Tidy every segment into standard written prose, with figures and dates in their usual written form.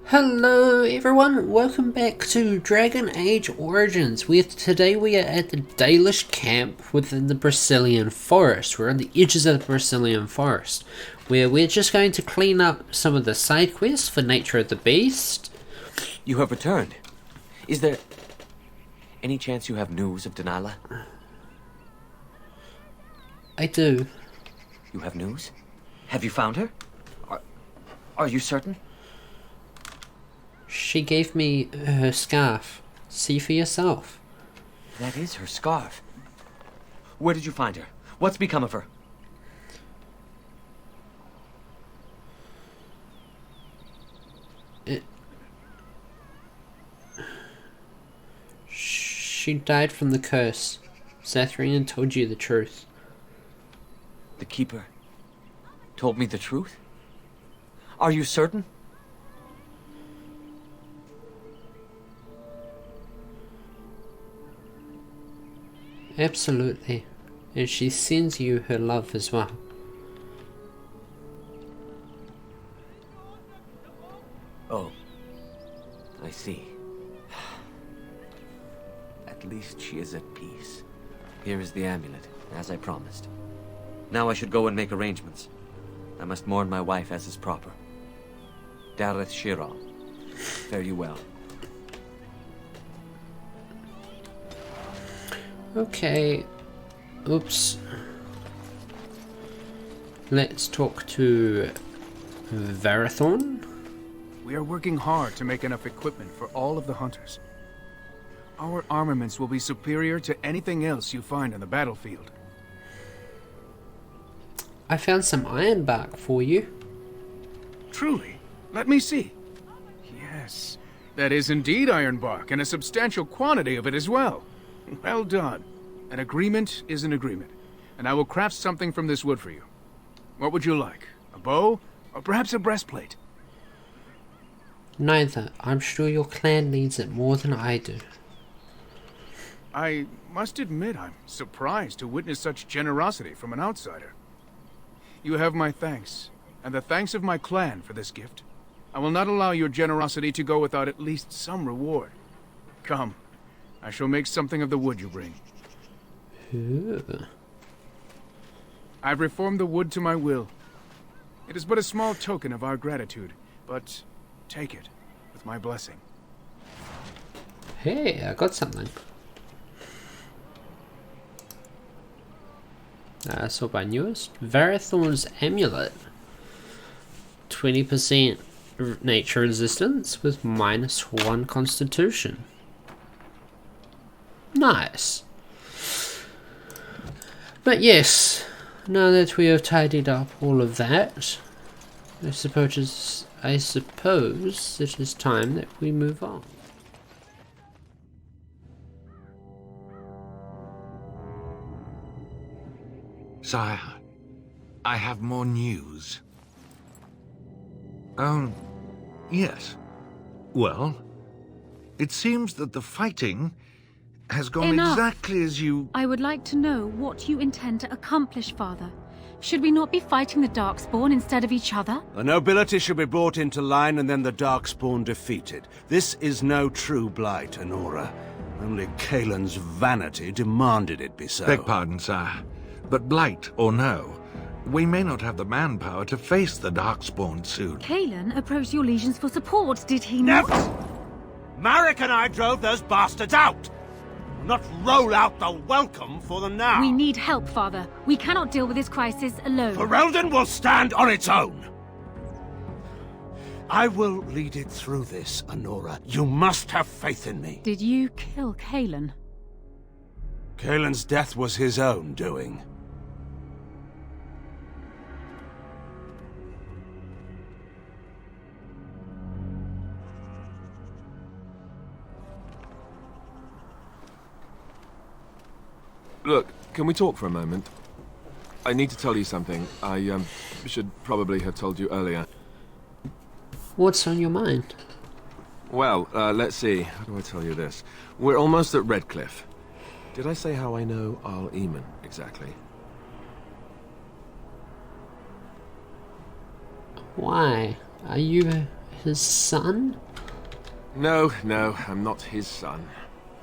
Hello everyone, welcome back to Dragon Age Origins, where today we are at the Dalish camp within the Brazilian forest. We're on the edges of the Brazilian forest, where we're just going to clean up some of the side quests for Nature of the Beast. You have returned. Is there any chance you have news of Delilah? I do. You have news? Have you found her? Are you certain? She gave me her scarf. See for yourself. That is her scarf. Where did you find her? What's become of her? She died from the curse. Zathrian told you the truth. The Keeper told me the truth? Are you certain? Absolutely. And she sends you her love as well. Oh, I see. At least she is at peace. Here is the amulet, as I promised. Now I should go and make arrangements. I must mourn my wife as is proper. Dareth Shiral, fare you well. Okay. Oops. Let's talk to Varathorn. We are working hard to make enough equipment for all of the hunters. Our armaments will be superior to anything else you find on the battlefield. I found some iron bark for you. Truly? Let me see. Yes, that is indeed ironbark, and a substantial quantity of it as well. Well done. An agreement is an agreement, and I will craft something from this wood for you. What would you like? A bow, or perhaps a breastplate? Neither. I'm sure your clan needs it more than I do. I must admit I'm surprised to witness such generosity from an outsider. You have my thanks, and the thanks of my clan for this gift. I will not allow your generosity to go without at least some reward. Come, I shall make something of the wood you bring. Ooh. I've reformed the wood to my will. It is but a small token of our gratitude, but take it with my blessing. Hey, I got something. So by newest, Varathorn's amulet. 20% nature resistance with -1 constitution. Nice. But yes, now that we have tidied up all of that, I suppose it is time that we move on. Sire, I have more news. Yes. Well, it seems that the fighting has gone Enough. exactly as you... I would like to know what you intend to accomplish, Father. Should we not be fighting the Darkspawn instead of each other? The nobility should be brought into line and then the Darkspawn defeated. This is no true Blight, Honora. Only Kaelin's vanity demanded it be so. Beg pardon, sire. But Blight or no, we may not have the manpower to face the Darkspawn soon. Kaelin approached your legions for support, did he not? Never! Marek and I drove those bastards out! Not roll out the welcome for them now! We need help, Father. We cannot deal with this crisis alone. Ferelden will stand on its own! I will lead it through this, Honora. You must have faith in me. Did you kill Kaelin? Kaelin's death was his own doing. Look, can we talk for a moment? I need to tell you something. I should probably have told you earlier. What's on your mind? Well, let's see. How do I tell you this? We're almost at Redcliffe. Did I say how I know Arl Eamon exactly? Why? Are you his son? No, I'm not his son.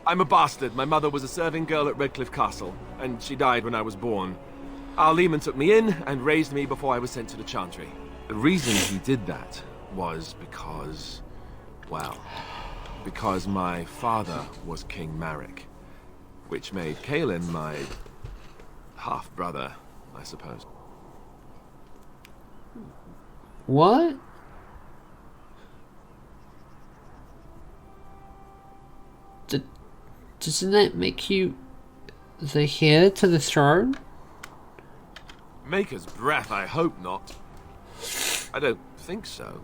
I'm a bastard. My mother was a serving girl at Redcliffe Castle, and she died when I was born. Arl Eamon took me in and raised me before I was sent to the Chantry. The reason he did that was because, well, because my father was King Marek, which made Kaelin my half-brother, I suppose. What? Doesn't that make you the heir to the throne? Maker's breath, I hope not. I don't think so.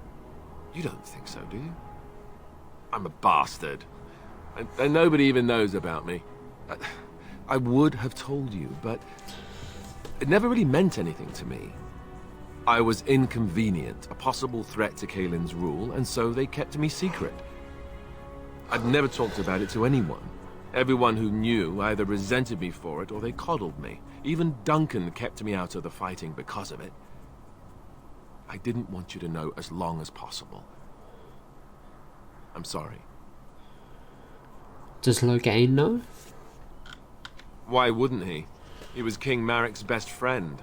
You don't think so, do you? I'm a bastard. And nobody even knows about me. I would have told you, but it never really meant anything to me. I was inconvenient, a possible threat to Kaelin's rule, and so they kept me secret. I'd never talked about it to anyone. Everyone who knew either resented me for it or they coddled me. Even Duncan kept me out of the fighting because of it. I didn't want you to know as long as possible. I'm sorry. Does Loghain know? Why wouldn't he? He was King Marek's best friend.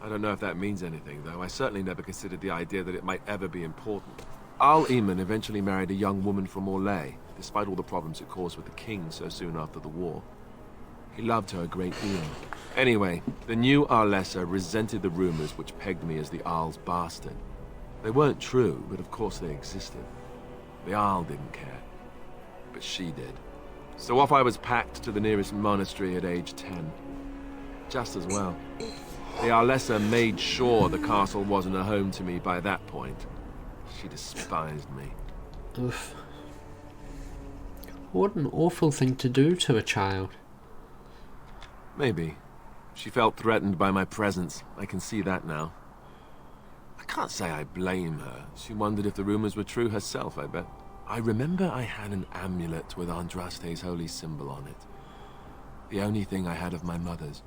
I don't know if that means anything, though. I certainly never considered the idea that it might ever be important. Arl Eamon eventually married a young woman from Orlais, despite all the problems it caused with the king so soon after the war. He loved her a great deal. Anyway, the new Arlessa resented the rumors which pegged me as the Arl's bastard. They weren't true, but of course they existed. The Arl didn't care, but she did. So off I was packed to the nearest monastery at age 10. Just as well. The Arlessa made sure the castle wasn't a home to me by that point. She despised me. Oof. What an awful thing to do to a child. Maybe. She felt threatened by my presence. I can see that now. I can't say I blame her. She wondered if the rumors were true herself, I bet. I remember I had an amulet with Andraste's holy symbol on it. The only thing I had of my mother's.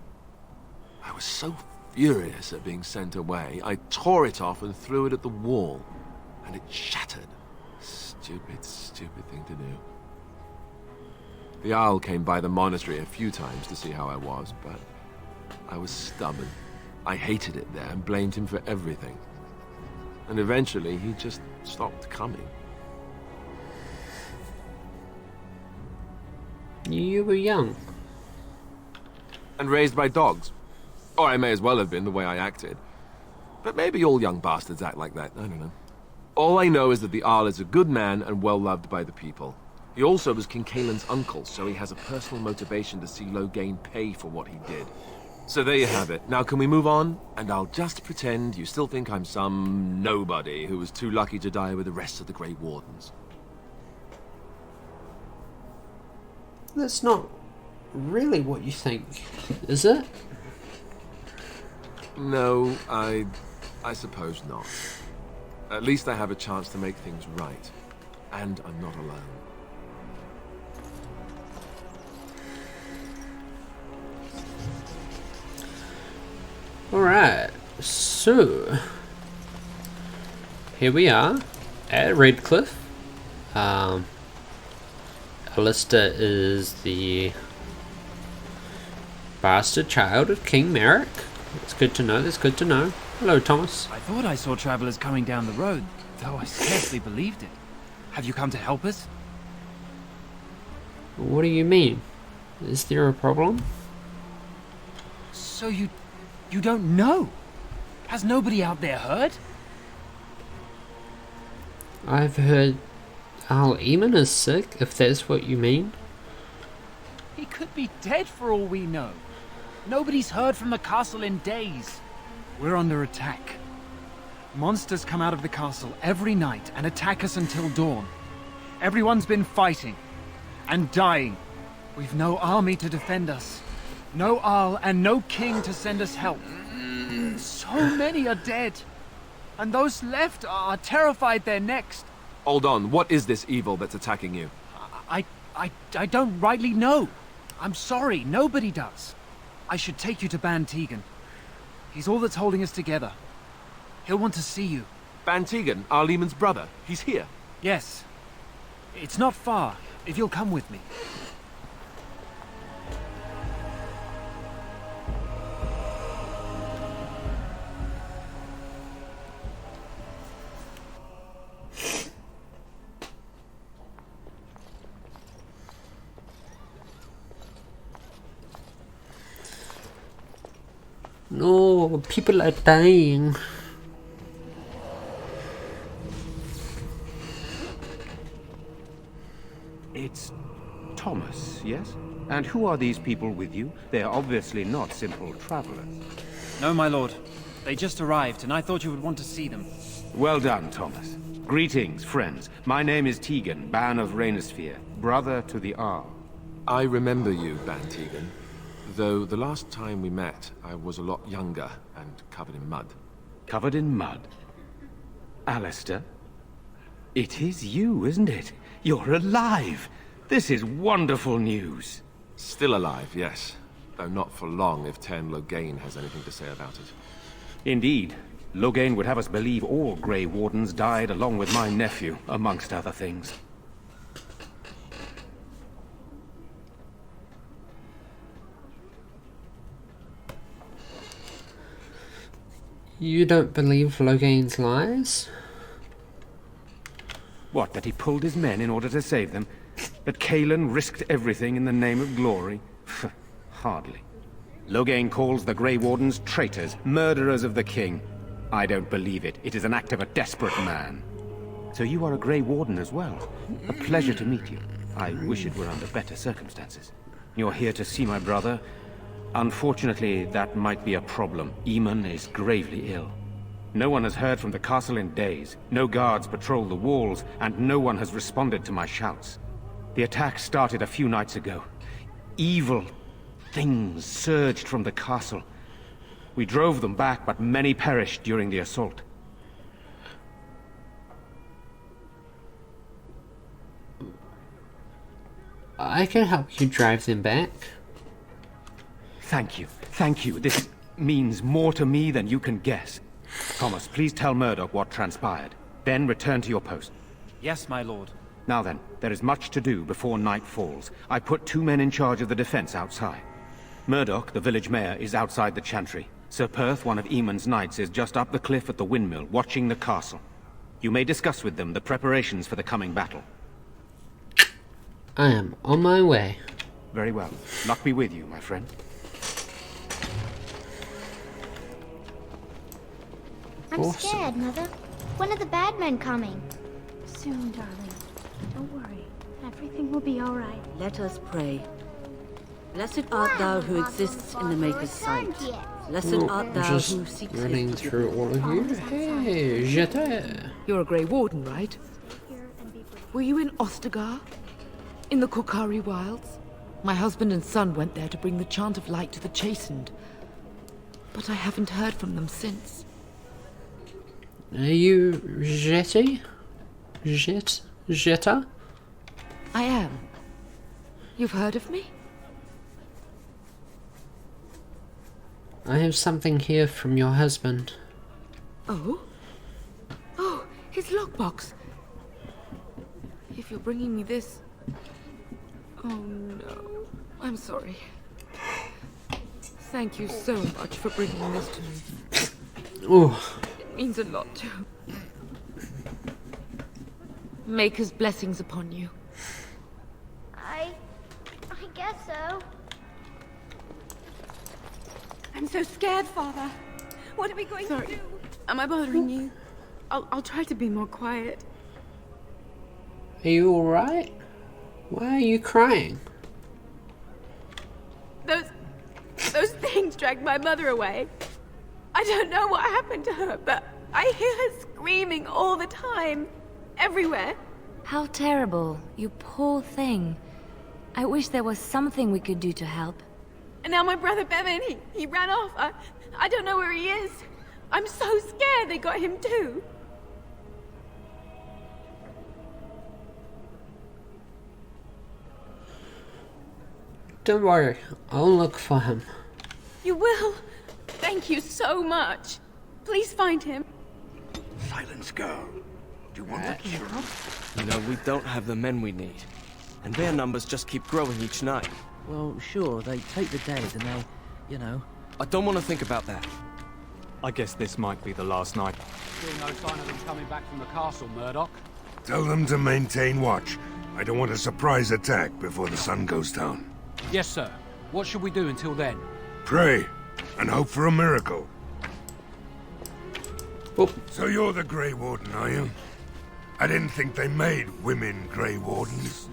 I was so furious at being sent away, I tore it off and threw it at the wall. And it shattered. Stupid thing to do. The Arl came by the monastery a few times to see how I was, but I was stubborn. I hated it there and blamed him for everything. And eventually he just stopped coming. You were young. And raised by dogs. Or I may as well have been, the way I acted. But maybe all young bastards act like that, I don't know. All I know is that the Arl is a good man and well-loved by the people. He also was King Kaelin's uncle, so he has a personal motivation to see Loghain pay for what he did. So there you have it. Now can we move on? And I'll just pretend you still think I'm some nobody who was too lucky to die with the rest of the Grey Wardens. That's not really what you think, is it? No, I suppose not. At least I have a chance to make things right. And I'm not alone. Alright, so here we are at Redcliffe. Alistair is the bastard child of King Marek. It's good to know, that's good to know. Hello, Thomas. I thought I saw travelers coming down the road, though I scarcely believed it. Have you come to help us? What do you mean? Is there a problem? So you don't know? Has nobody out there heard? I've heard Arl Eamon is sick, if that's what you mean. He could be dead for all we know. Nobody's heard from the castle in days. We're under attack. Monsters come out of the castle every night and attack us until dawn. Everyone's been fighting and dying. We've no army to defend us. No Arl and no king to send us help. So many are dead. And those left are terrified they're next. Hold on, what is this evil that's attacking you? I don't rightly know. I'm sorry, nobody does. I should take you to Ban Tegan. He's all that's holding us together. He'll want to see you. Bantegan, Arl Eamon's brother. He's here. Yes. It's not far, if you'll come with me. No, people are dying. It's Thomas, yes? And who are these people with you? They are obviously not simple travelers. No, my lord. They just arrived, and I thought you would want to see them. Well done, Thomas. Greetings, friends. My name is Tegan, Ban of Rainisfere, brother to the Arl. I remember you, Bantegan. Though the last time we met, I was a lot younger and covered in mud. Covered in mud? Alistair? It is you, isn't it? You're alive! This is wonderful news. Still alive, yes. Though not for long if Tern Loghain has anything to say about it. Indeed. Loghain would have us believe all Grey Wardens died along with my nephew, amongst other things. You don't believe Loghain's lies? What, that he pulled his men in order to save them? That Cailan risked everything in the name of glory? Hardly. Loghain calls the Grey Wardens traitors, murderers of the king. I don't believe it. It is an act of a desperate man. So you are a Grey Warden as well. A pleasure to meet you. I wish it were under better circumstances. You're here to see my brother? Unfortunately, that might be a problem. Eamon is gravely ill. No one has heard from the castle in days. No guards patrol the walls, and no one has responded to my shouts. The attack started a few nights ago. Evil things surged from the castle. We drove them back, but many perished during the assault. I can help you drive them back. Thank you. Thank you. This means more to me than you can guess. Thomas, please tell Murdoch what transpired. Then return to your post. Yes, my lord. Now then, there is much to do before night falls. I put 2 men in charge of the defense outside. Murdoch, the village mayor, is outside the chantry. Sir Perth, one of Eamon's knights, is just up the cliff at the windmill, watching the castle. You may discuss with them the preparations for the coming battle. I am on my way. Very well. Luck be with you, my friend. I'm Awesome. scared, Mother. When are the bad men coming? Soon, darling. Don't worry. Everything will be all right. Let us pray. Blessed art thou who exists in the Maker's sight. Blessed art thou Just who seeks running his through all of you. Hey, j'étais. You're a Grey Warden, right? Were you in Ostagar? In the Korkari Wilds? My husband and son went there to bring the chant of light to the chastened. But I haven't heard from them since. Are you Jetty? Jetta? I am. You've heard of me? I have something here from your husband. Oh? Oh, his lockbox. If you're bringing me this... Oh no. I'm sorry. Thank you so much for bringing this to me. Oh. It means a lot to... Maker's blessings upon you. I guess so. I'm so scared, Father. What are we going to do? Am I bothering you? I'll try to be more quiet. Are you alright? Why are you crying? Those things dragged my mother away. I don't know what happened to her, but I hear her screaming all the time. Everywhere. How terrible, you poor thing. I wish there was something we could do to help. And now my brother Bevan, he ran off. I don't know where he is. I'm so scared they got him too. Don't worry, I'll look for him. You will? Thank you so much. Please find him. Silence, girl. Do you want that kill? You know, we don't have the men we need. And their numbers just keep growing each night. Well, sure, they take the dead and they, you know... I don't want to think about that. I guess this might be the last night. Still no sign of them coming back from the castle, Murdoch. Tell them to maintain watch. I don't want a surprise attack before the sun goes down. Yes, sir. What should we do until then? Pray, and hope for a miracle. Oh. So you're the Grey Warden, are you? I didn't think they made women Grey Wardens.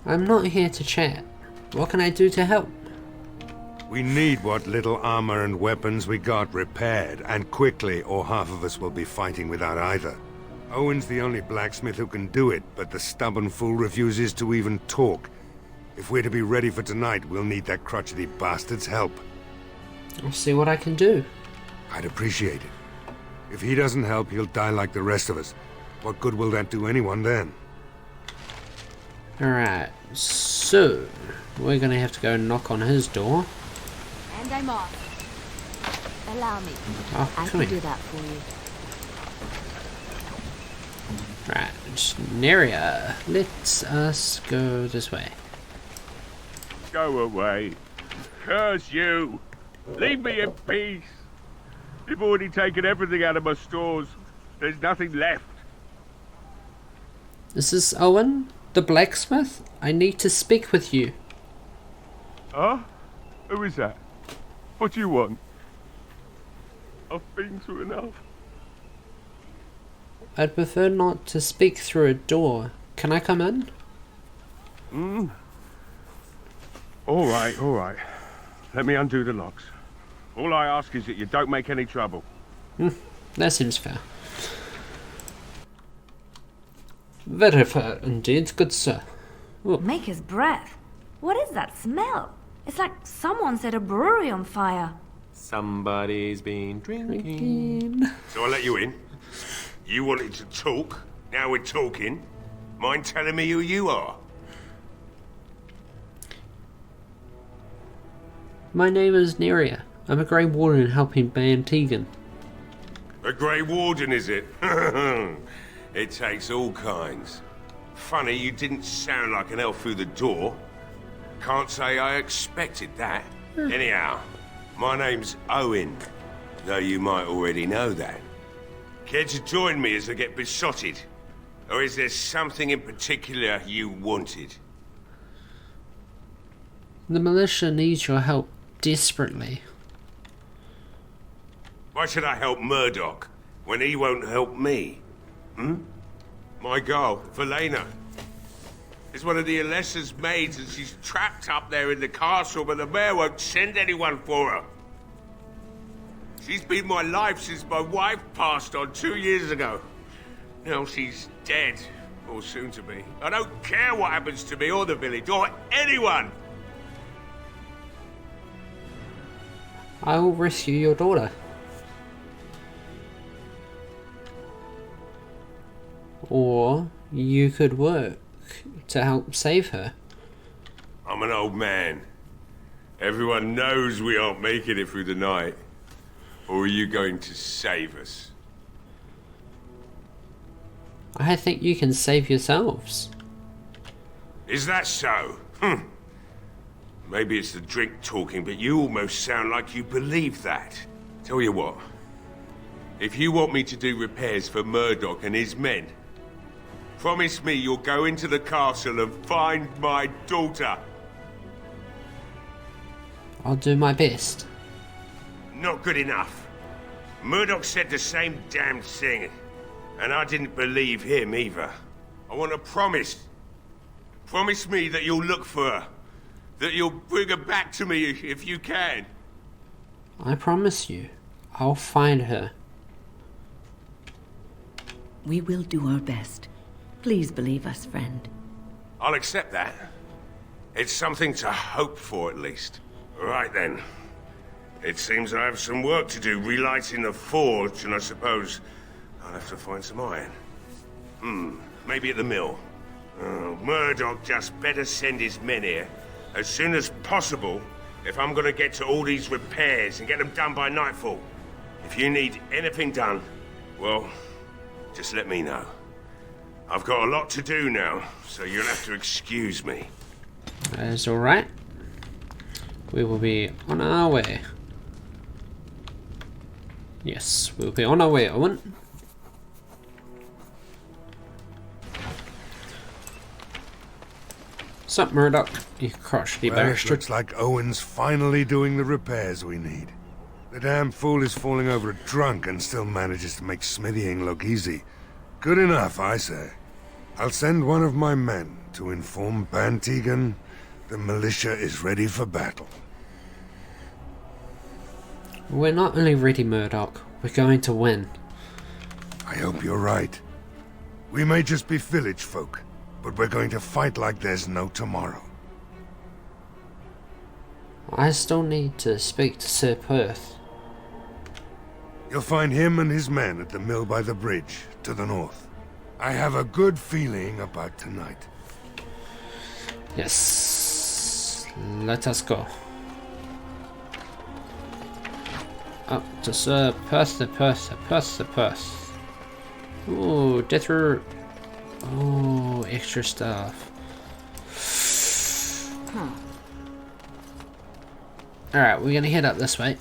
I'm not here to chat. What can I do to help? We need what little armor and weapons we got repaired, and quickly, or half of us will be fighting without either. Owen's the only blacksmith who can do it, but the stubborn fool refuses to even talk. If we're to be ready for tonight, we'll need that crotchety bastard's help. I'll see what I can do. I'd appreciate it. If he doesn't help, he'll die like the rest of us. What good will that do anyone then? Alright, so we're gonna have to go knock on his door. And I'm off. Allow me. Oh, I can do that for you. Right, Neria, let us go this way. Go away. Curse you. Leave me in peace. You've already taken everything out of my stores. There's nothing left. Is this Owen, the blacksmith? I need to speak with you. Huh? Who is that? What do you want? I've been through enough. I'd prefer not to speak through a door. Can I come in? All right. Let me undo the locks. All I ask is that you don't make any trouble. That seems fair. Very fair indeed, good sir. Oh. Maker's breath. What is that smell? It's like someone set a brewery on fire. Somebody's been drinking. So I let you in. You wanted to talk. Now we're talking. Mind telling me who you are? My name is Neria. I'm a Grey Warden helping Ban Tegan. A Grey Warden, is it? It takes all kinds. Funny, you didn't sound like an elf through the door. Can't say I expected that. Anyhow, my name's Owen, though you might already know that. Care to join me as I get besotted? Or is there something in particular you wanted? The militia needs your help desperately. Why should I help Murdoch when he won't help me? My girl, Velena, is one of the Alessa's maids, and she's trapped up there in the castle, but the mayor won't send anyone for her. She's been my life since my wife passed on 2 years ago. Now she's dead, or soon to be. I don't care what happens to me or the village, or anyone! I will rescue your daughter. Or you could work to help save her. I'm an old man. Everyone knows we aren't making it through the night. Or are you going to save us? I think you can save yourselves. Is that so? Maybe it's the drink talking, but you almost sound like you believe that. Tell you what. If you want me to do repairs for Murdoch and his men, promise me you'll go into the castle and find my daughter. I'll do my best. Not good enough. Murdoch said the same damn thing, and I didn't believe him either. I want a promise. Promise me that you'll look for her. That you'll bring her back to me if you can. I promise you, I'll find her. We will do our best. Please believe us, friend. I'll accept that. It's something to hope for, at least. Right then. It seems I have some work to do relighting the forge, and I suppose I'll have to find some iron. Maybe at the mill. Murdoch just better send his men here as soon as possible if I'm gonna get to all these repairs and get them done by nightfall. If you need anything done, well, just let me know. I've got a lot to do now, so you'll have to excuse me. That is alright. We will be on our way. Yes, we'll be on our way, Owen. Sup, Murdoch? You crotchety Well, it bastard. looks like Owen's finally doing the repairs we need. The damn fool is falling over drunk and still manages to make smithying look easy. Good enough, I say. I'll send one of my men to inform Bantegan the militia is ready for battle. We're not only ready, Murdoch. We're going to win. I hope you're right. We may just be village folk, but we're going to fight like there's no tomorrow. I still need to speak to Sir Perth. You'll find him and his men at the mill by the bridge, to the north. I have a good feeling about tonight. Yes. Let us go. Up to Sir Perth, the Perth, the Perth, the Perth. Ooh, death root. Oh, extra stuff. Alright, we're gonna head up this way.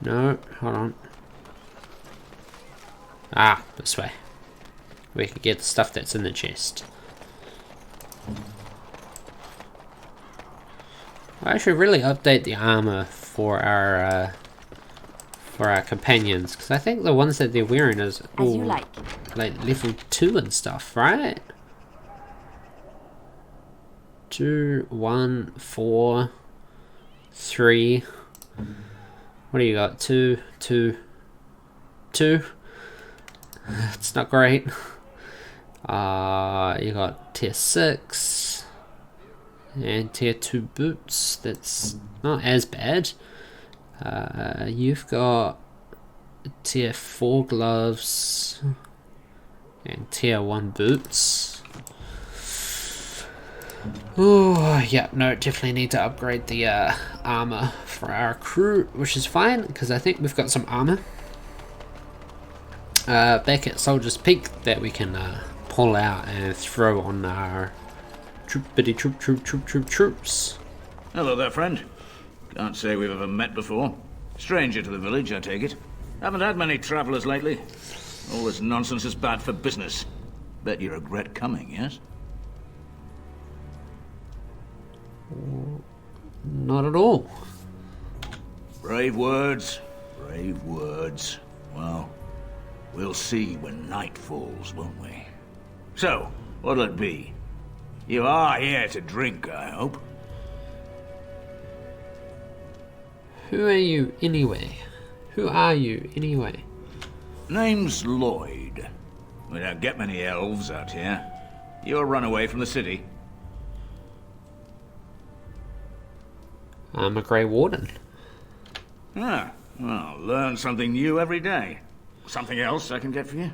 No, hold on. Ah, this way. We can get the stuff that's in the chest. I should really update the armor for our companions, because I think the ones that they're wearing is all like level 2 and stuff, right? 2, 1, 4, 3. What do you got? 2, 2, 2. It's not great. You got tier 6 and tier 2 boots. That's not as bad. You've got tier 4 gloves and tier 1 boots. Oh, yeah, no, definitely need to upgrade the armor for our crew, which is fine, because I think we've got some armor back at Soldier's Peak that we can pull out and throw on our troops. Hello there, friend. Can't say we've ever met before. Stranger to the village, I take it. Haven't had many travellers lately. All this nonsense is bad for business. Bet you regret coming, yes? Not at all. Brave words. Brave words. Well, we'll see when night falls, won't we? So, what'll it be? You are here to drink, I hope. Who are you anyway? Who are you anyway? Name's Lloyd. We don't get many elves out here. You're run away from the city. I'm a Grey Warden. Ah, well, learn something new every day. Something else I can get for you?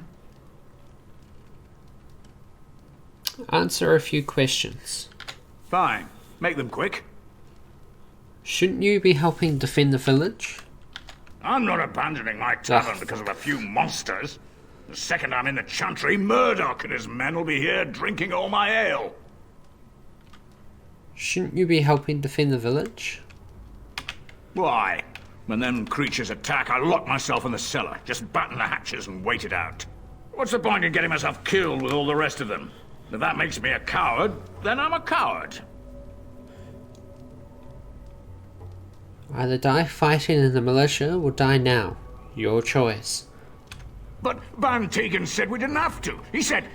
Answer a few questions. Fine. Make them quick. Shouldn't you be helping defend the village? I'm not abandoning my tavern because of a few monsters. The second I'm in the chantry, Murdoch and his men will be here drinking all my ale. Shouldn't you be helping defend the village? Why? When them creatures attack, I lock myself in the cellar, just batten the hatches and wait it out. What's the point in getting myself killed with all the rest of them? If that makes me a coward, then I'm a coward. Either die fighting in the militia or die now. Your choice. But Bantegan said we didn't have to. He said...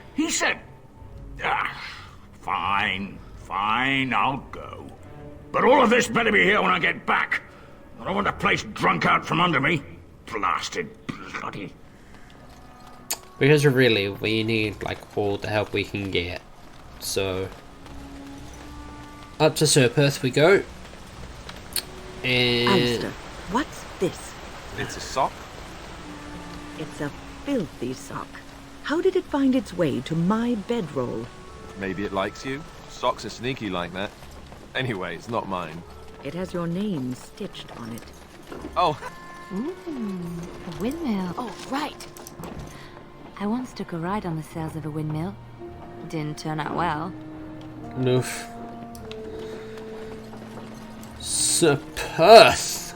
Fine, I'll go. But all of this better be here when I get back. I don't want the place drunk out from under me. Blasted bloody... Because really, we need like all the help we can get. So... Up to Sir Perth we go. And... Alistair, what's this? It's a sock? It's a filthy sock. How did it find its way to my bedroll? Maybe it likes you. Socks are sneaky like that. Anyway, it's not mine. It has your name stitched on it. Oh. Ooh, a windmill. Oh, right. I once took a ride on the sails of a windmill. Didn't turn out well. Noof. Perth.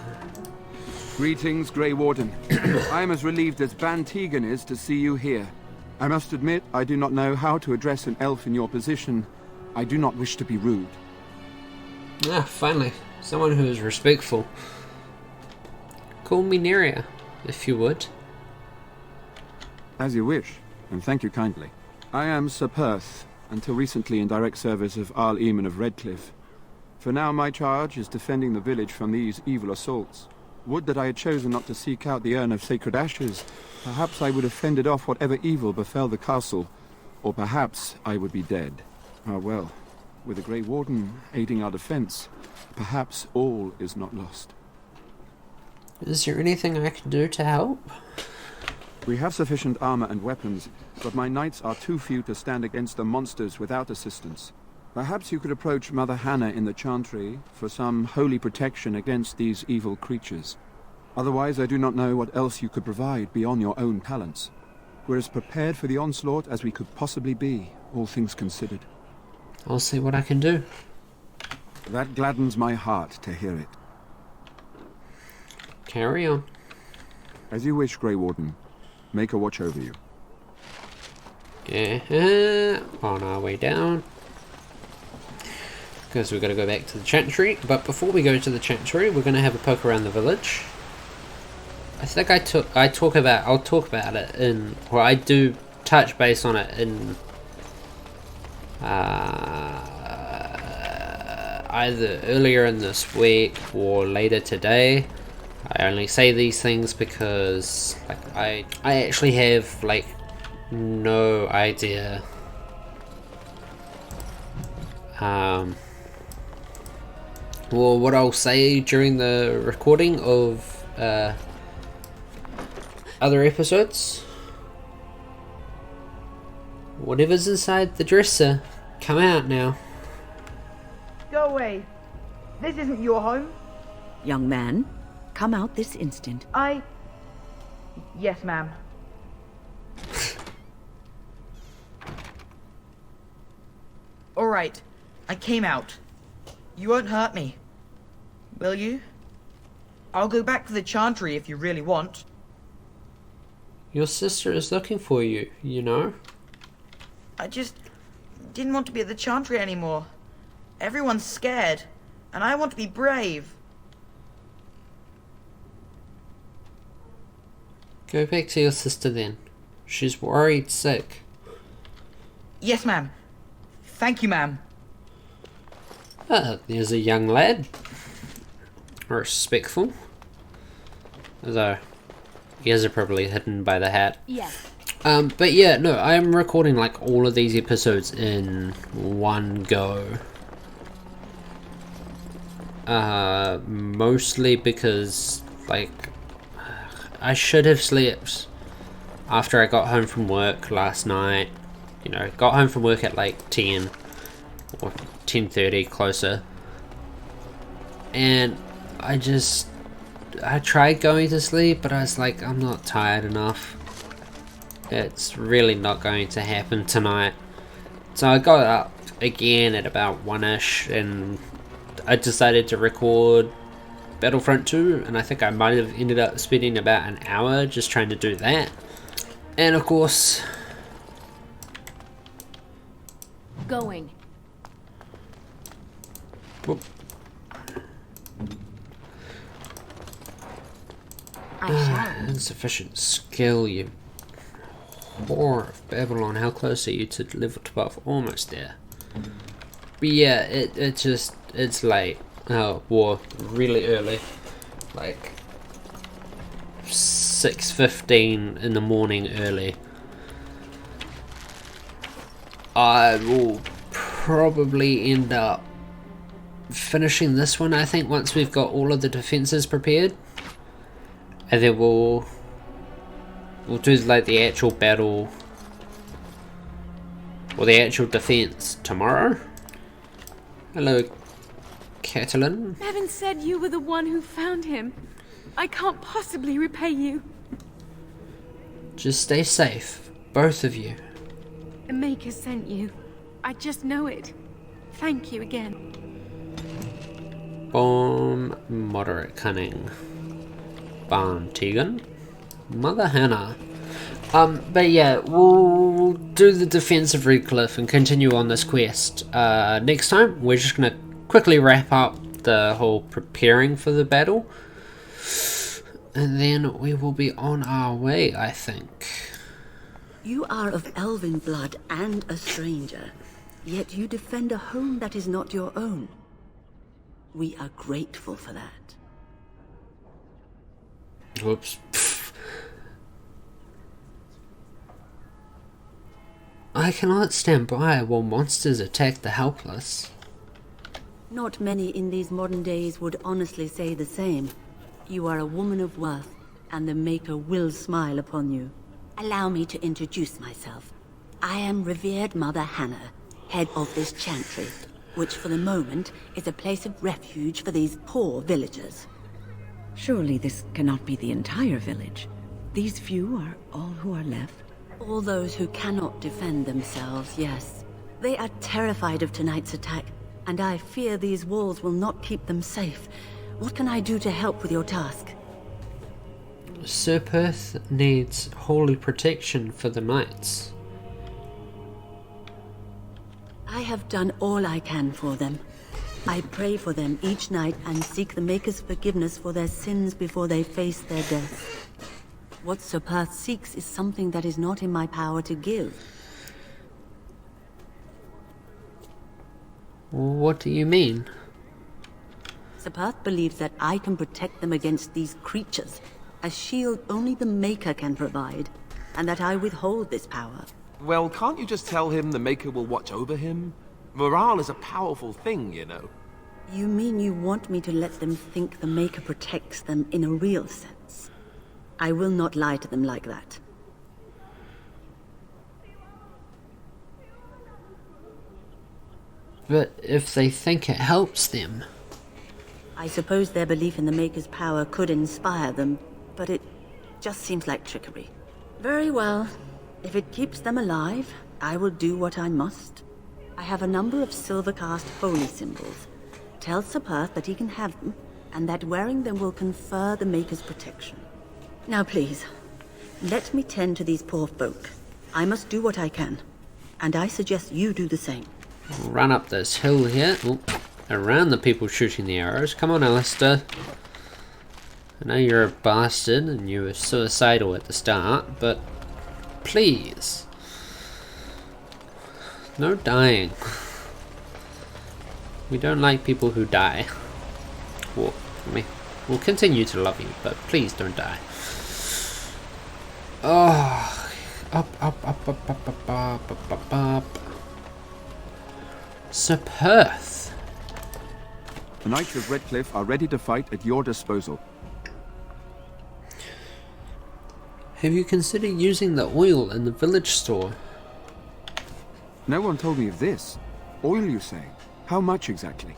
Greetings, Grey Warden. I am as relieved as Ban Tegan is to see you here. I must admit, I do not know how to address an elf in your position. I do not wish to be rude. Ah, finally. Someone who is respectful. Call me Neria, if you would. As you wish, and thank you kindly. I am Sir Perth, until recently in direct service of Arl Eamon of Redcliffe. For now my charge is defending the village from these evil assaults. Would that I had chosen not to seek out the urn of sacred ashes. Perhaps I would have fended off whatever evil befell the castle, or perhaps I would be dead. Ah well, with the Grey Warden aiding our defense, perhaps all is not lost. Is there anything I can do to help? We have sufficient armor and weapons, but my knights are too few to stand against the monsters without assistance. Perhaps you could approach Mother Hannah in the Chantry for some holy protection against these evil creatures. Otherwise, I do not know what else you could provide beyond your own talents. We're as prepared for the onslaught as we could possibly be, all things considered. I'll see what I can do. That gladdens my heart to hear it. Carry on. As you wish, Grey Warden. Make a watch over you. Yeah, on our way down. Because we're going to go back to the Chantry. But before we go to the Chantry, we're going to have a poke around the village. I think I'll talk about it in, or I do touch base on it in either earlier in this week or later today. I only say these things because like I actually have like no idea well what I'll say during the recording of other episodes. Whatever's inside the dresser, come out now. Go away. This isn't your home. Young man, come out this instant. Yes, ma'am. Alright, I came out. You won't hurt me. Will you? I'll go back to the Chantry if you really want. Your sister is looking for you, you know? I just didn't want to be at the Chantry anymore. Everyone's scared, and I want to be brave. Go back to your sister then. She's worried sick. Yes, ma'am. Thank you, ma'am. There's a young lad. Respectful. Although, ears are probably hidden by the hat. Yes. But yeah, no, I'm recording like all of these episodes in one go. Mostly because, like, I should have slept after I got home from work last night. You know, got home from work at like 10 or 10:30 closer. And I tried going to sleep, but I was like, I'm not tired enough. It's really not going to happen tonight. So I got up again at about 1ish and I decided to record Battlefront 2, and I think I might have ended up spending about an hour just trying to do that. And of course... Going. Whoop. Insufficient skill, you whore of Babylon. How close are you to level 12? Almost there. But yeah, it's late. War really early, like 6:15 in the morning early. I will probably end up finishing this one, I think, once we've got all of the defenses prepared, and then we'll do like the actual battle or the actual defense tomorrow. Hello, Catelyn. Bevan said you were the one who found him. I can't possibly repay you. Just stay safe, both of you. The Maker sent you. I just know it. Thank you again. Born moderate cunning. Barn Tegan. Mother Hannah. But yeah, we'll do the defense of Redcliffe and continue on this quest. Next time, we're just gonna quickly wrap up the whole preparing for the battle. And then we will be on our way, I think. You are of elven blood and a stranger, yet you defend a home that is not your own. We are grateful for that. Whoops. I cannot stand by while monsters attack the helpless. Not many in these modern days would honestly say the same. You are a woman of worth, and the Maker will smile upon you. Allow me to introduce myself. I am revered Mother Hannah, head of this chantry, which for the moment is a place of refuge for these poor villagers. Surely this cannot be the entire village. These few are all who are left? All those who cannot defend themselves, yes. They are terrified of tonight's attack, and I fear these walls will not keep them safe. What can I do to help with your task? Sir Perth needs holy protection for the knights. I have done all I can for them. I pray for them each night and seek the Maker's forgiveness for their sins before they face their death. What Sir Perth seeks is something that is not in my power to give. What do you mean? Sir Perth believes that I can protect them against these creatures, a shield only the Maker can provide, and that I withhold this power. Well, can't you just tell him the Maker will watch over him? Morale is a powerful thing, you know. You mean you want me to let them think the Maker protects them in a real sense? I will not lie to them like that. But if they think it helps them... I suppose their belief in the Maker's power could inspire them, but it just seems like trickery. Very well. If it keeps them alive, I will do what I must. I have a number of silver-cast holy symbols. Tell Sir Perth that he can have them, and that wearing them will confer the Maker's protection. Now please, let me tend to these poor folk. I must do what I can, and I suggest you do the same. Run up this hill here. Ooh, around the people shooting the arrows. Come on, Alistair. I know you're a bastard and you were suicidal at the start, but please. No dying. We don't like people who die. Well, we'll continue to love you, but please don't die. Oh, up. Sir Perth. The Knights of Redcliffe are ready to fight at your disposal. Have you considered using the oil in the village store? No one told me of this. Oil, you say? How much exactly?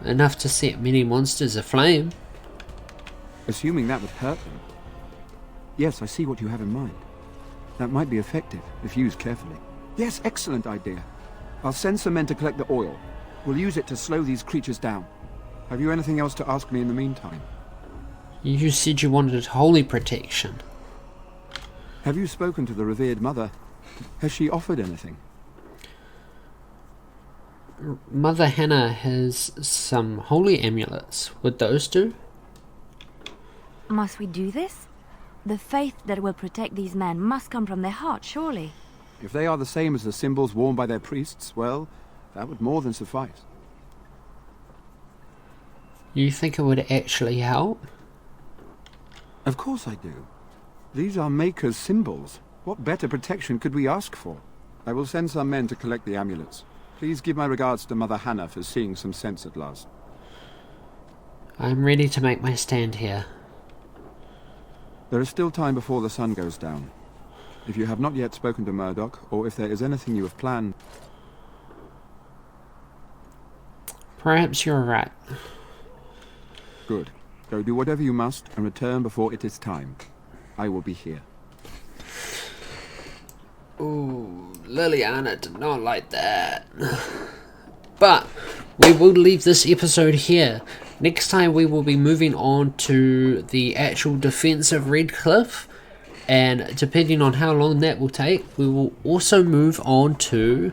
Enough to set many monsters aflame. Assuming that would hurt them. Yes, I see what you have in mind. That might be effective, if used carefully. Yes, excellent idea. I'll send some men to collect the oil. We'll use it to slow these creatures down. Have you anything else to ask me in the meantime? You said you wanted holy protection. Have you spoken to the revered mother? Has she offered anything? Mother Hannah has some holy amulets. Would those do? Must we do this? The faith that will protect these men must come from their heart, surely. If they are the same as the symbols worn by their priests, well, that would more than suffice. You think it would actually help? Of course I do. These are Maker's symbols. What better protection could we ask for? I will send some men to collect the amulets. Please give my regards to Mother Hannah for seeing some sense at last. I'm ready to make my stand here. There is still time before the sun goes down. If you have not yet spoken to Murdoch, or if there is anything you have planned... Perhaps you're right. Good. Go do whatever you must and return before it is time. I will be here. Ooh, Liliana did not like that. But we will leave this episode here. Next time we will be moving on to the actual defense of Redcliffe, and depending on how long that will take, we will also move on to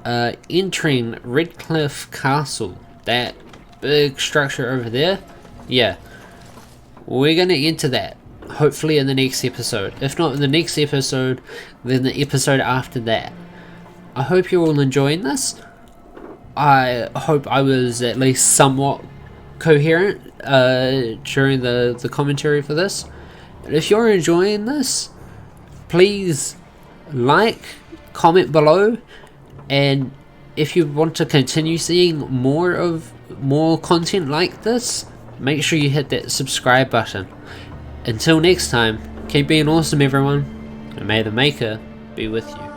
entering Redcliffe Castle, that big structure over there. Yeah, we're gonna enter that hopefully in the next episode. If not in the next episode, then the episode after that. I hope you're all enjoying this. I hope I was at least somewhat coherent during the commentary for this. And if you're enjoying this, please like, comment below, and if you want to continue seeing more content like this, make sure you hit that subscribe button. Until next time, keep being awesome everyone, and may the Maker be with you.